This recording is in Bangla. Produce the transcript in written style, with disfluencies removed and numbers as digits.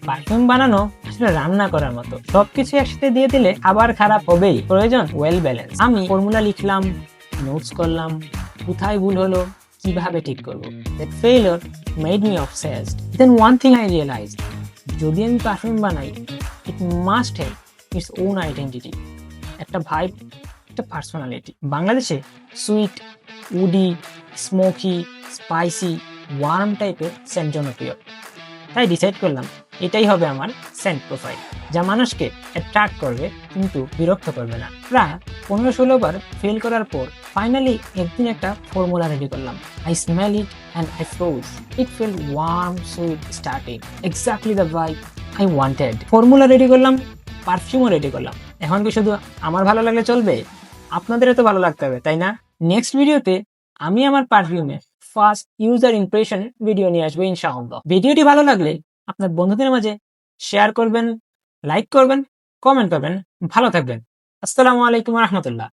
পারফিউম বানানো আসলে রান্না করার মতো, সবকিছু একসাথে দিয়ে দিলে আবার খারাপ হবেই। প্রয়োজন ওয়েল ব্যালেন্স। আমি ফর্মুলা লিখলাম, নোটস করলাম, কোথায় ভুল হলো, কিভাবে ঠিক করবো। That failure made me obsessed. Then one thing I realized, যদি আমি পারফিউম বানাই, it must have its own identity, একটা ভাইব, একটা পার্সোনালিটি। বাংলাদেশে sweet, woody, smoky, spicy, warm টাইপের সেন্ট জনপ্রিয়। তাই ডিসাইড করলাম এটাই হবে আমার সেন্ট প্রোফাইল, যা মানুষকে অ্যাট্রাক্ট করবে কিন্তু বিরক্ত করবে না। প্রায় 15-16 বার ফেল করার পর ফাইনালি একদিন একটা ফর্মুলা রেডি করলাম। I smell it and I froze. It felt warm, sweet, starting, exactly the vibe I wanted. Formula ready করলাম, পারফিউমও রেডি করলাম। এখন কি শুধু আমার ভালো লাগলে চলবে? আপনাদেরও তো ভালো লাগতে হবে, তাই না? নেক্সট ভিডিওতে আমি আমার পারফিউমে ফার্স্ট ইউজার ইমপ্রেশন ভিডিও নিয়ে আসবো ইনশাআল্লাহ। ভিডিওটি ভালো লাগলে আপনার বন্ধুদের মাঝে শেয়ার করবেন, লাইক করবেন, কমেন্ট করবেন। ভালো থাকবেন। আসসালামু আলাইকুম রহমতুল্লাহ।